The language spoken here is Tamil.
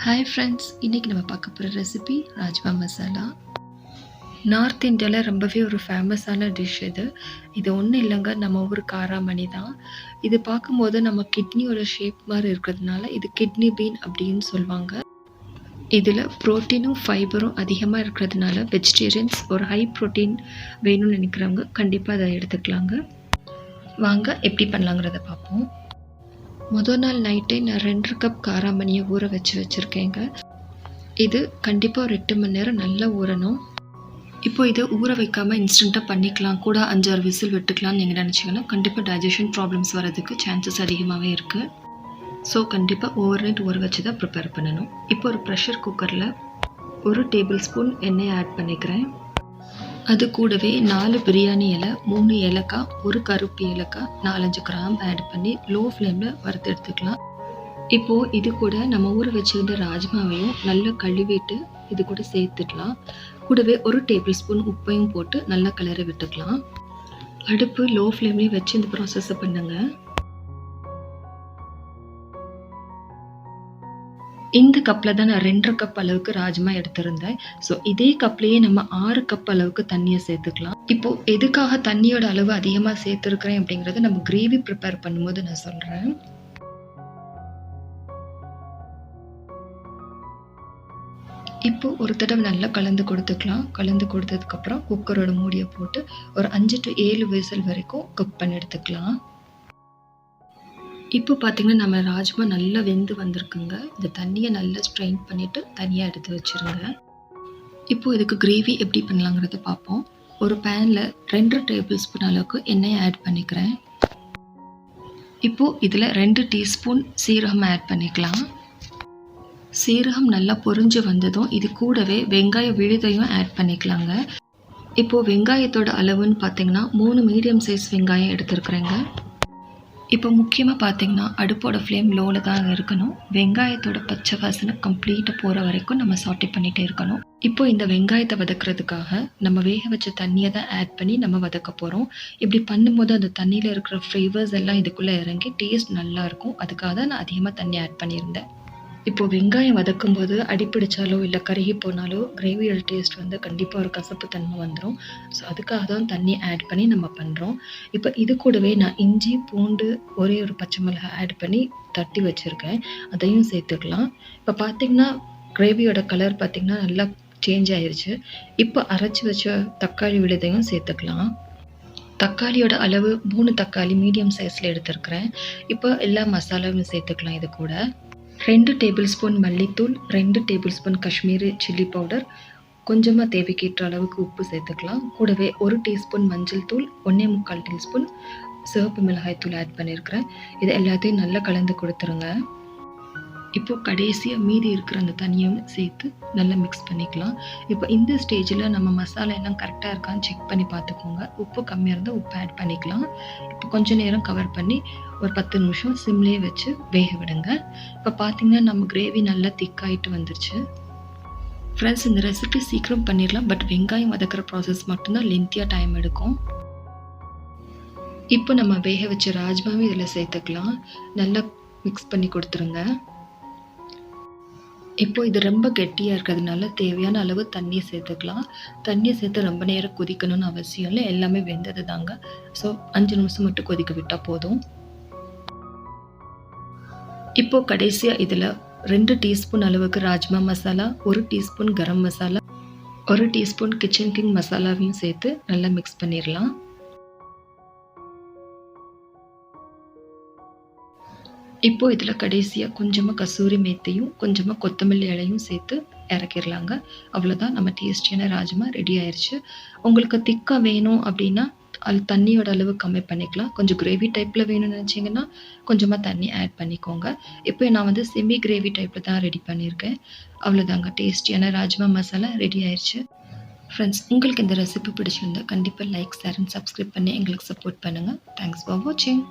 ஹாய் ஃப்ரெண்ட்ஸ், இன்றைக்கி நம்ம பார்க்க போகிற ரெசிபி ராஜ்மா மசாலா. நார்த் இந்தியாவில் ரொம்பவே ஒரு ஃபேமஸான டிஷ் இது. இது ஒன்றும் இல்லைங்க, நம்ம ஊர் காராமணி தான். இது பார்க்கும்போது நம்ம கிட்னியோட ஷேப் மாதிரி இருக்கிறதுனால இது கிட்னி பீன் அப்படின்னு சொல்லுவாங்க. இதில் ப்ரோட்டீனும் ஃபைபரும் அதிகமாக இருக்கிறதுனால வெஜிடேரியன்ஸ் ஒரு ஹை ப்ரோட்டீன் வேணும்னு நினைக்கிறவங்க கண்டிப்பாக அதை எடுத்துக்கலாங்க. வாங்க எப்படி பண்ணலாங்கிறத பார்ப்போம். முதல் நாள் நைட்டே நான் 2 கப் காராமணியை ஊற வச்சுருக்கேங்க. இது கண்டிப்பாக ஒரு 8 மணி நேரம் நல்லா ஊறணும். இப்போ இதை ஊற வைக்காமல் இன்ஸ்டண்ட்டாக பண்ணிக்கலாம், கூட 5-6 விசில் விட்டுக்கலாம்னு நீங்கள் நினச்சிங்கன்னா கண்டிப்பாக டைஜஷன் ப்ராப்ளம்ஸ் வரதுக்கு சான்சஸ் அதிகமாகவே இருக்குது. ஸோ கண்டிப்பாக ஓவர் நைட் ஊற வச்சு தான் ப்ரிப்பேர் பண்ணணும். இப்போ ஒரு ப்ரெஷர் குக்கரில் 1 டேபிள் ஸ்பூன் எண்ணெயை ஆட் பண்ணிக்கிறேன். அது கூடவே 4 பிரியாணி இலை, 3 ஏலக்காய், 1 கருப்பு ஏலக்காய், 4-5 கிராம்பு ஆட் பண்ணி லோ ஃப்ளேமில் வறுத்து எடுத்துக்கலாம். இப்போது இது கூட நம்ம ஊற வச்சுருந்த ராஜ்மாவையும் நல்லா கழுவிட்டு இது கூட சேர்த்துக்கலாம். கூடவே 1 டேபிள் ஸ்பூன் உப்பையும் போட்டு நல்லா கிளறி விட்டுக்கலாம். அடுப்பு லோ ஃப்ளேம்லேயே வச்சு இந்த ப்ராசஸை பண்ணுங்க. இந்த கப்பில் தான் நான் 2 கப் அளவுக்கு ராஜ்மா எடுத்திருந்தேன். ஸோ இதே கப்லேயே நம்ம 6 கப் அளவுக்கு தண்ணியை சேர்த்துக்கலாம். இப்போது எதுக்காக தண்ணியோட அளவு அதிகமாக சேர்த்துருக்குறேன் அப்படிங்கிறத நம்ம கிரேவி ப்ரிப்பேர் பண்ணும்போது நான் சொல்கிறேன். இப்போ ஒரு தடவை நல்லா கலந்து கொடுத்துக்கலாம். கலந்து கொடுத்ததுக்கப்புறம் குக்கரோட மூடியை போட்டு ஒரு 5 to 7 விசில் வரைக்கும் குக் பண்ணி எடுத்துக்கலாம். இப்போ பார்த்திங்கன்னா நம்ம ராஜ்மா நல்லா வெந்து வந்திருக்குங்க. இந்த தண்ணியை நல்லா ஸ்ட்ரெயின் பண்ணிவிட்டு தனியாக எடுத்து வச்சுருங்க. இப்போது இதுக்கு கிரேவி எப்படி பண்ணலாங்கிறத பார்ப்போம். ஒரு பேனில் 2 டேபிள் ஸ்பூன் அளவுக்கு எண்ணெயை ஆட் பண்ணிக்கிறேன். இப்போது இதில் 2 டீஸ்பூன் சீரகம் ஆட் பண்ணிக்கலாம். சீரகம் நல்லா பொரிஞ்சு வந்ததும் இது கூடவே வெங்காய விழுதையும் ஆட் பண்ணிக்கலாங்க. இப்போது வெங்காயத்தோட அளவுன்னு பார்த்திங்கன்னா 3 மீடியம் சைஸ் வெங்காயம் எடுத்துருக்குறேங்க. இப்போ முக்கியமாக பார்த்திங்கன்னா அடுப்போட ஃப்ளேம் லோவில் தான் இருக்கணும். வெங்காயத்தோட பச்சை வாசனை கம்ப்ளீட்டாக போகிற வரைக்கும் நம்ம சாட்டே பண்ணிகிட்டே இருக்கணும். இப்போ இந்த வெங்காயத்தை வதக்கிறதுக்காக நம்ம வேக வச்ச தண்ணியை தான் ஆட் பண்ணி நம்ம வதக்க போகிறோம். இப்படி பண்ணும்போது அந்த தண்ணியில் இருக்கிற ஃப்ளேவர்ஸ் எல்லாம் இதுக்குள்ளே இறங்கி டேஸ்ட் நல்லாயிருக்கும். அதுக்காக தான் நான் அதிகமாக தண்ணி ஆட் பண்ணியிருந்தேன். இப்போது வெங்காயம் வதக்கும்போது அடிப்பிடிச்சாலோ இல்லை கருகி போனாலோ கிரேவியோட டேஸ்ட் கண்டிப்பாக ஒரு கசப்பு தன்மை வந்துடும். ஸோ அதுக்காக தான் தண்ணி ஆட் பண்ணி நம்ம பண்ணுறோம். இப்போ இது கூடவே நான் இஞ்சி, பூண்டு, ஒரே ஒரு பச்சை மிளகாய் ஆட் பண்ணி தட்டி வச்சுருக்கேன். அதையும் சேர்த்துக்கலாம். இப்போ பார்த்திங்கன்னா கிரேவியோட கலர் பார்த்திங்கன்னா நல்லா சேஞ்ச் ஆயிடுச்சு. இப்போ அரைச்சி வச்ச தக்காளி விழுதையும் சேர்த்துக்கலாம். தக்காளியோட அளவு 3 தக்காளி மீடியம் சைஸில் எடுத்துருக்கிறேன். இப்போ எல்லா மசாலாவும் சேர்த்துக்கலாம். இது கூட 2 டேபிள் ஸ்பூன் மல்லித்தூள், 2 table spoon Kashmiri chilli powder, கொஞ்சமாக தேவைக்கேற்ற அளவுக்கு உப்பு சேர்த்துக்கலாம். கூடவே 1 டீஸ்பூன் மஞ்சள் தூள், 1.25 டீஸ்பூன் சிவப்பு மிளகாய் தூள் ஆட் பண்ணியிருக்கிறேன். இது எல்லாத்தையும் நல்லா கலந்து கொடுத்துருங்க. இப்போது கடைசியாக மீதி இருக்கிற அந்த தண்ணியும் சேர்த்து நல்லா மிக்ஸ் பண்ணிக்கலாம். இப்போ இந்த ஸ்டேஜில் நம்ம மசாலா எல்லாம் கரெக்டாக இருக்கான்னு செக் பண்ணி பார்த்துக்கோங்க. உப்பு கம்மியாக இருந்தால் உப்பு ஆட் பண்ணிக்கலாம். இப்போ கொஞ்சம் நேரம் கவர் பண்ணி ஒரு 10 நிமிஷம் சிம்லேயே வச்சு வேக விடுங்க. இப்போ பார்த்திங்கன்னா நம்ம கிரேவி நல்லா திக்காயிட்டு வந்துருச்சு. ஃப்ரெண்ட்ஸ், இந்த ரெசிபி சீக்கிரம் பண்ணிடலாம். பட் வெங்காயம் வதக்கிற ப்ராசஸ் மட்டும்தான் லென்த்தியாக டைம் எடுக்கும். இப்போ நம்ம வேக வச்ச ராஜ்மாவும் இதில் சேர்த்துக்கலாம். நல்லா மிக்ஸ் பண்ணி கொடுத்துருங்க. இப்போ இது ரொம்ப கெட்டியாக இருக்கிறதுனால தேவையான அளவு தண்ணியை சேர்த்துக்கலாம். தண்ணியை சேர்த்து ரொம்ப நேரம் கொதிக்கணும்னு அவசியம் இல்லை. எல்லாமே வெந்தது தாங்க. ஸோ 5 நிமிஷம் மட்டும் கொதிக்க விட்டால் போதும். இப்போது கடைசியாக இதில் 2 டீஸ்பூன் அளவுக்கு rajma masala, 1 teaspoon garam masala, 1 teaspoon kitchen king மசாலாவையும் சேர்த்து நல்லா மிக்ஸ் பண்ணிடலாம். இப்போது இதில் கடைசியாக கொஞ்சமாக கசூரி மேத்தையும் கொஞ்சமாக கொத்தமல்லி இலையும் சேர்த்து இறக்கிடலாங்க. அவ்வளோதான், நம்ம டேஸ்டியான ராஜ்மா ரெடி ஆயிடுச்சு. உங்களுக்கு திக்காக வேணும் அப்படின்னா அது தண்ணியோட அளவு கம்மி பண்ணிக்கலாம். கொஞ்சம் கிரேவி டைப்பில் வேணும்னு நினச்சிங்கன்னா கொஞ்சமாக தண்ணி ஆட் பண்ணிக்கோங்க. இப்போ நான் செமி கிரேவி டைப்பில் தான் ரெடி பண்ணியிருக்கேன். அவ்வளோதாங்க, டேஸ்டியான ராஜ்மா மசாலா ரெடி ஆயிடுச்சு. ஃப்ரெண்ட்ஸ், உங்களுக்கு இந்த ரெசிபி பிடிச்சிருந்தா கண்டிப்பாக லைக், ஷேர் அண்ட் சப்ஸ்கிரைப் பண்ணி எங்களுக்கு சப்போர்ட் பண்ணுங்கள். தேங்க்ஸ் ஃபார் வாட்சிங்.